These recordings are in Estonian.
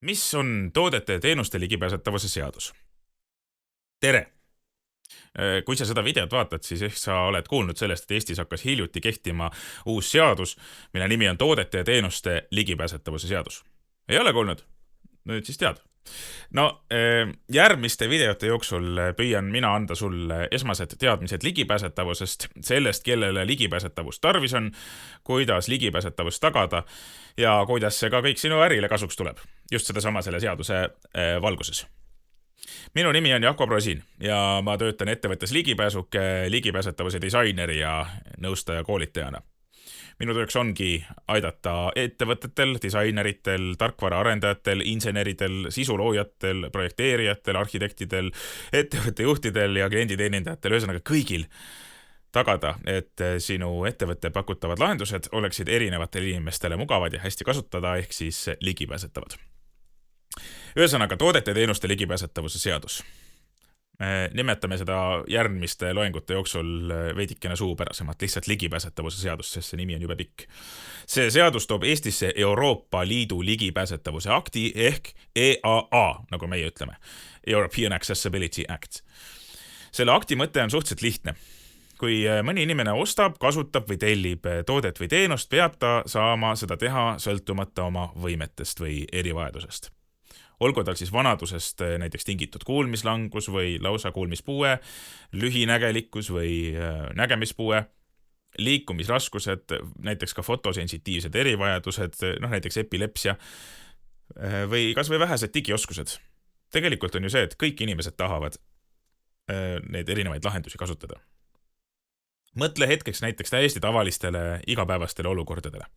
Mis on toodete ja teenuste ligipääsetavuse seadus? Tere! Kui sa seda videot vaatad, siis ehk sa oled kuulnud sellest, et Eestis hakkas hiljuti kehtima uus seadus, mille nimi on toodete ja teenuste ligipääsetavuse seadus. Ei ole kuulnud? Nüüd siis tead. No, järgmiste videote jooksul püüan mina anda sulle esmased teadmised ligipääsetavusest, sellest, kellele ligipääsetavust tarvis on, kuidas ligipääsetavust tagada ja kuidas see ka kõik sinu ärile kasuks tuleb. Just sedasama selle seaduse valguses. Minu nimi on Jakob Rosin ja ma töötan ettevõttes ligipääsetavuse disaineri ja nõustaja koolitajana. Minu tööks ongi aidata ettevõtetel, disaineritel, tarkvaraarendajatel, inseneridel, sisuloojatel, projekteerijatel, arhitektidel, ettevõtte juhtidel ja klienditeenindajatel, ühesõnaga kõigil tagada, et sinu ettevõtte pakutavad lahendused oleksid erinevatele inimestele mugavad ja hästi kasutada ehk siis ligipääsetavad. Ühesõnaga, toodete ja teenuste ligipääsetavuse seadus. Nimetame seda järgmiste loengute jooksul veidikene suupärasemalt, lihtsalt ligipääsetavuse seadus, sest see nimi on jube pikk. See seadus toob Eestisse Euroopa Liidu ligipääsetavuse akti ehk EAA, nagu meie ütleme, European Accessibility Act. Selle akti mõte on suhteliselt lihtne. Kui mõni inimene ostab, kasutab või tellib toodet või teenust, peab ta saama seda teha sõltumata oma võimetest või erivajadusest. Olgu tal siis vanadusest näiteks tingitud kuulmislangus või lausa kuulmispuue, lühinägelikkus või nägemispuue, liikumisraskused, näiteks ka fotosensitiivsed erivajadused, näiteks epilepsia või kas või vähesed digioskused. Tegelikult on ju see, et kõik inimesed tahavad neid erinevaid lahendusi kasutada. Mõtle hetkeks näiteks täiesti tavalistele igapäevastele olukordadele.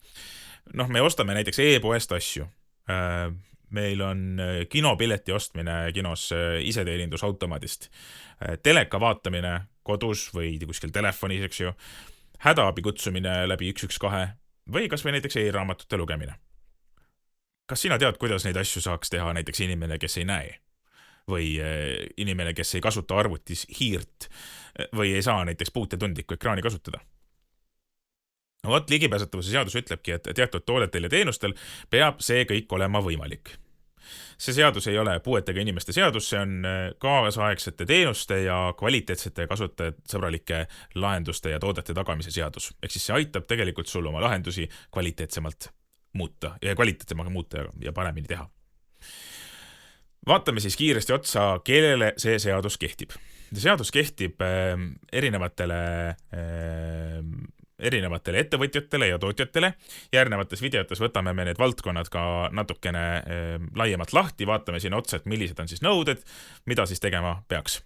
Me ostame näiteks e-poest asju. Meil on kinopileti ostmine kinos iseteenindusautomaadist, teleka vaatamine kodus või kuskil telefonis, eks ju, hädaabi kutsumine läbi 112 või kas või näiteks e-raamatute lugemine. Kas sina tead, kuidas neid asju saaks teha näiteks inimene, kes ei näe? Või inimene, kes ei kasuta arvutis hiirt või ei saa näiteks puutetundlikku ekraani kasutada? Vot ligipääsetavuse seadus ütlebki, et teatud toodetel ja teenustel peab see kõik olema võimalik. See seadus ei ole puuetega inimeste seadus, see on kaasaegsete teenuste ja kvaliteetsete kasutajasõbralike lahenduste ja toodete tagamise seadus. Ehk siis see aitab tegelikult sul oma lahendusi kvaliteetsemalt muuta ja paremini teha. Vaatame siis kiiresti otsa, kellele see seadus kehtib. See seadus kehtib erinevatele ettevõtjatele ja tootjatele. Järgnevates videotes võtame me need valdkonnad ka natukene laiemalt lahti, vaatame siin otsa, et millised on siis nõuded, mida siis tegema peaks.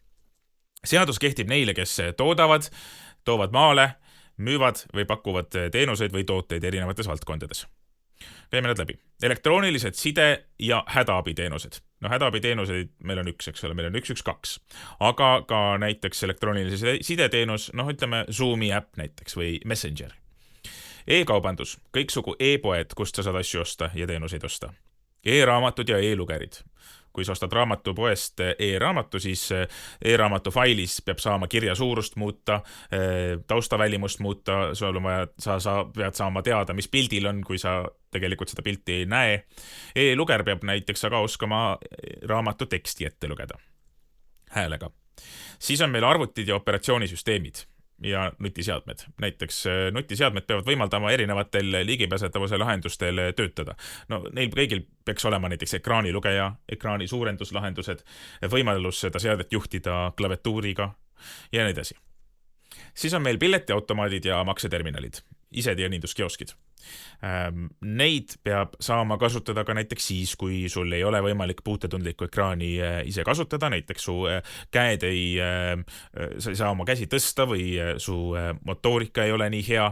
Seadus kehtib neile, kes toodavad, toovad maale, müüvad või pakuvad teenuseid või tooteid erinevates valdkondades. Käime need läbi. Elektroonilised side ja hädaabiteenused. Hädaabiteenuseid meil on üks, eks ole, meil on 112. Aga ka näiteks elektroonilise sideteenus, ütleme Zoomi äpp näiteks või Messenger. E-kaubandus, kõiksugu e-poed, kust sa saad asju osta ja teenuseid osta. E-raamatud ja e-lugerid. Kui sa ostad raamatupoest e-raamatu, siis e-raamatu failis peab saama kirja suurust muuta, taustavälimust muuta, sa pead saama teada, mis pildil on, kui sa tegelikult seda pilti ei näe. E-luger peab näiteks aga oskama raamatu teksti ette lugeda häälega. Siis on meil arvutid ja operatsioonisüsteemid ja nutiseadmed. Näiteks nutiseadmed peavad võimaldama erinevatel ligipääsetavuse lahendustel töötada. Neil kõigil peaks olema näiteks ekraanilugeja, ekraani suurenduslahendused, võimalus seda seadet juhtida klaviatuuriga ja nii edasi. Siis on meil piletiautomaadid ja makseterminalid, iseteeninduskioskid. Neid peab saama kasutada ka näiteks siis, kui sul ei ole võimalik puutetundlikku ekraani ise kasutada, näiteks su käed sa ei saa oma käsi tõsta või su motoorika ei ole nii hea,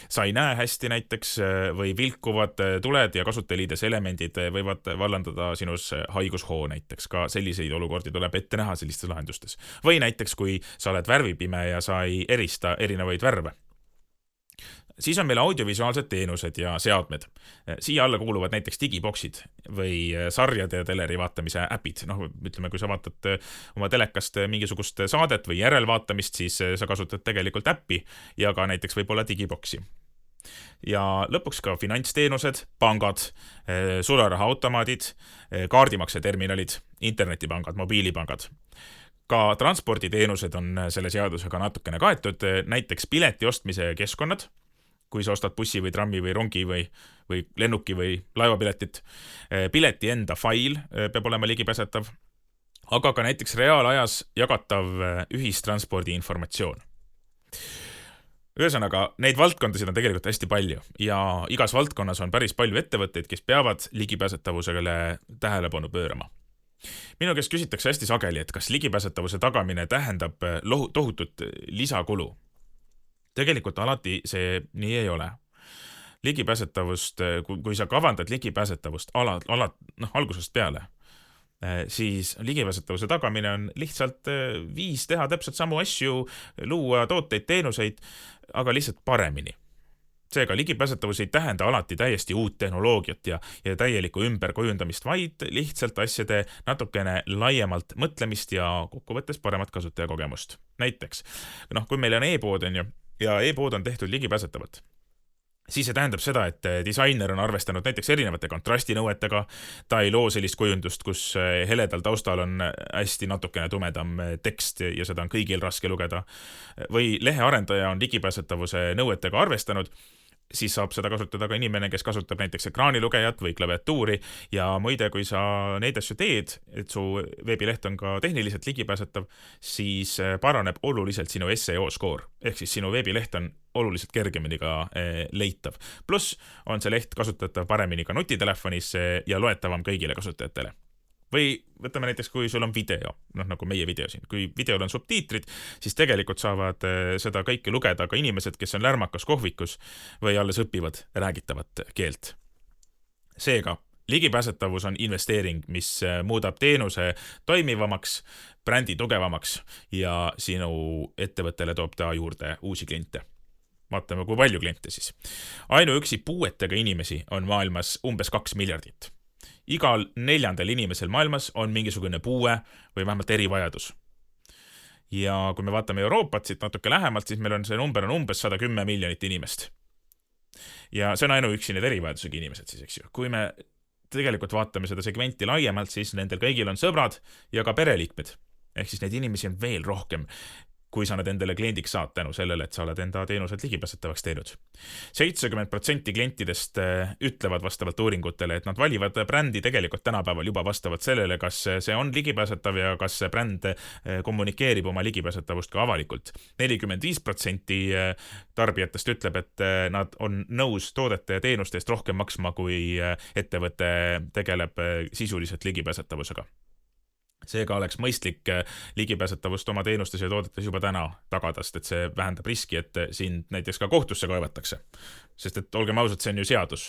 sa ei näe hästi näiteks või vilkuvad tuled ja kasutajaliides elemendid võivad vallandada sinus haigushoo näiteks, ka selliseid olukordi tuleb ette näha sellistes lahendustes. Või näiteks, kui sa oled värvipime ja sa ei erista erinevaid värve. Siis on meil audiovisuaalsed teenused ja seadmed. Siia alla kuuluvad näiteks digiboksid või sarjade ja teleri vaatamise äpid. Ütleme, kui sa vaatad oma telekast mingisugust saadet või järelvaatamist, siis sa kasutad tegelikult äppi ja ka näiteks võib-olla digiboksi. ja lõpuks ka finantsteenused, pangad, sularahaautomaadid, kaardimakseterminalid, internetipangad, mobiilipangad. Ka transporditeenused on selle seadusega natukene kaetud, näiteks pileti ostmise keskkonnad, kui sa ostad bussi või trammi või rongi või lennuki või laevapiletit. Pileti enda fail peab olema ligipääsetav, aga ka näiteks reaalajas jagatav ühistranspordi informatsioon. Ühesõnaga, neid valdkondasid on tegelikult hästi palju ja igas valdkonnas on päris palju ettevõtteid, kes peavad ligipääsetavusele tähelepanu pöörama. Minu käest küsitakse hästi sageli, et kas ligipääsetavuse tagamine tähendab tohutut lisakulu. Tegelikult alati see nii ei ole. Ligipääsetavust, kui sa kavandad ligipääsetavust algusest peale, siis ligipääsetavuse tagamine on lihtsalt viis teha täpselt samu asju, luua tooteid, teenuseid, aga lihtsalt paremini. Seega ligipääsetavus ei tähenda alati täiesti uut tehnoloogiat ja täielikku ümberkujundamist, vaid lihtsalt asjade natukene laiemalt mõtlemist ja kokkuvõttes paremat kasutajakogemust. Näiteks, kui meil on e-pood ja e-pood on tehtud ligipääsetavat, siis see tähendab seda, et disainer on arvestanud näiteks erinevate kontrastinõuetega, ta ei loo sellist kujundust, kus heledal taustal on hästi natukene tumedam tekst ja seda on kõigil raske lugeda, või lehearendaja on ligipääsetavuse nõuetega arvestanud, siis saab seda kasutada ka inimene, kes kasutab näiteks ekraanilugejat või klaviatuuri ja muide, kui sa neid asju teed, et su veebileht on ka tehniliselt ligipääsetav, siis paraneb oluliselt sinu SEO skoor, ehk siis sinu veebileht on oluliselt kergemini ka leitav. Plus on see leht kasutatav paremini ka nutitelefonis ja loetavam kõigile kasutajatele. Või võtame näiteks, kui sul on video, nagu meie video siin. Kui videol on subtiitrid, siis tegelikult saavad seda kõike lugeda ka inimesed, kes on lärmakas kohvikus või alles õpivad räägitavat keelt. Seega, ligipääsetavus on investeering, mis muudab teenuse toimivamaks, brändi tugevamaks ja sinu ettevõttele toob ta juurde uusi kliente. Vaatame, kui palju kliente siis. Ainuüksi puuetega inimesi on maailmas umbes 2 miljardit. Igal 4. inimesel maailmas on mingisugune puue või vähemalt erivajadus. Ja kui me vaatame Euroopat siit natuke lähemalt, siis meil on see number on umbes 110 miljonit inimest. Ja see on ainuüksi need erivajadusega inimesed siis, eks ju. Kui me tegelikult vaatame seda segmenti laiemalt, siis nendel kõigil on sõbrad ja ka pereliikmed. Ehk siis neid inimesi on veel rohkem, kui sa nad endale kliendiks saad tänu sellele, et sa oled enda teenused ligipääsetavaks teinud. 70% klientidest ütlevad vastavalt uuringutele, et nad valivad brändi tegelikult tänapäeval juba vastavalt sellele, kas see on ligipääsetav ja kas see bränd kommunikeerib oma ligipääsetavust ka avalikult. 45% tarbijatest ütleb, et nad on nõus toodete ja teenuste eest rohkem maksma, kui ettevõte tegeleb sisuliselt ligipääsetavusega. Seega oleks mõistlik ligipääsetavust oma teenustes ja toodetes juba täna tagada, sest et see vähendab riski, et sind näiteks ka kohtusse kaevatakse. Sest et olgem ausad, see on ju seadus.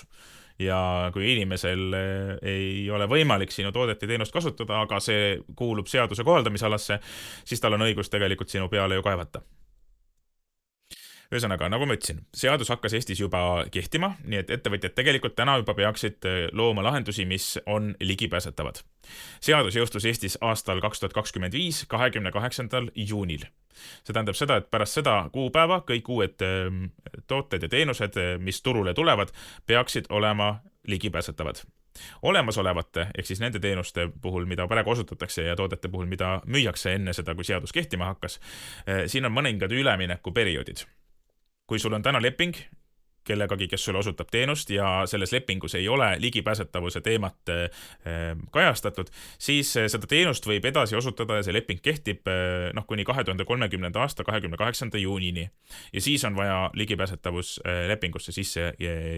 Ja kui inimesel ei ole võimalik sinu toodet ja teenust kasutada, aga see kuulub seaduse kohaldamisalasse, siis tal on õigus tegelikult sinu peale ju kaevata. Ühesõnaga, nagu ma ütlesin, seadus hakkas Eestis juba kehtima, nii et ettevõtjad tegelikult täna juba peaksid looma lahendusi, mis on ligipääsetavad. Seadus jõustus Eestis aastal 2025, 28. juunil. See tähendab seda, et pärast seda kuupäeva kõik uued tooted ja teenused, mis turule tulevad, peaksid olema ligipääsetavad. Olemasolevate, ehk siis nende teenuste puhul, mida praegu osutatakse ja toodete puhul, mida müüakse enne seda, kui seadus kehtima hakkas, siin on mõningad üleminekuperioodid. Kui sul on täna leping kellegagi, kes sulle osutab teenust ja selles lepingus ei ole ligipääsetavuse teemat kajastatud, siis seda teenust võib edasi osutada ja see leping kehtib kuni 2030. aasta 28. juunini. Ja siis on vaja ligipääsetavus lepingusse sisse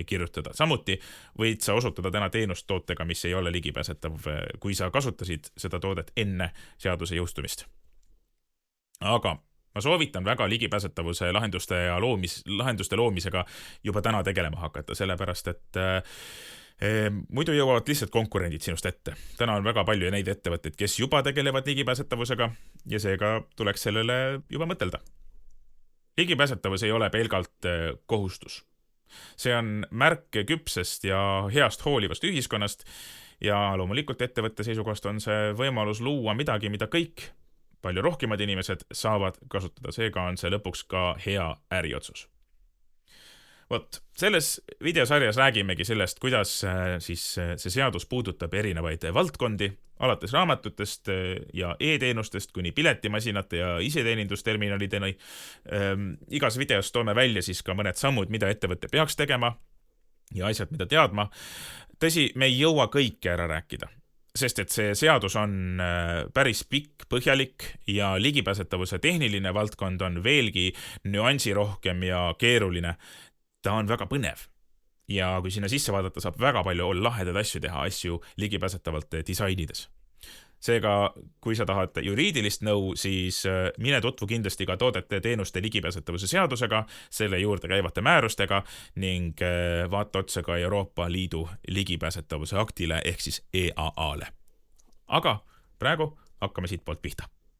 kirjutada. Samuti võid sa osutada täna teenust tootega, mis ei ole ligipääsetav, kui sa kasutasid seda toodet enne seaduse jõustumist. Aga ma soovitan väga ligipääsetavuse lahenduste loomisega juba täna tegelema hakata, sellepärast et muidu jõuavad lihtsalt konkurendid sinust ette. Täna on väga palju neid ettevõtteid, kes juba tegelevad ligipääsetavusega ja seega tuleks sellele juba mõtelda. Ligipääsetavus ei ole pelgalt kohustus. See on märk küpsest ja heast hoolivast ühiskonnast ja loomulikult ettevõtte seisukohast on see võimalus luua midagi, mida kõik palju rohkemad inimesed saavad kasutada, seega on see lõpuks ka hea äriotsus. Vot, selles videosarjas räägimegi sellest, kuidas siis see seadus puudutab erinevaid valdkondi, alates raamatutest ja e-teenustest kuni piletimasinate ja iseteenindusterminalideni. Igas videos toome välja siis ka mõned sammud, mida ettevõte peaks tegema ja asjad, mida teadma. Tõsi, me ei jõua kõike ära rääkida, sest et see seadus on päris pikk, põhjalik ja ligipääsetavuse tehniline valdkond on veelgi nüansirohkem ja keeruline. Ta on väga põnev ja kui sinna sisse vaadata, saab väga palju lahedaid asju teha, asju ligipääsetavalt disainides. Seega, kui sa tahad juriidilist nõu, siis mine tutvu kindlasti ka toodete teenuste ligipääsetavuse seadusega, selle juurde käivate määrustega ning vaata otsa ka Euroopa Liidu ligipääsetavuse aktile ehk siis EAA-le. Aga praegu hakkame siit poolt pihta.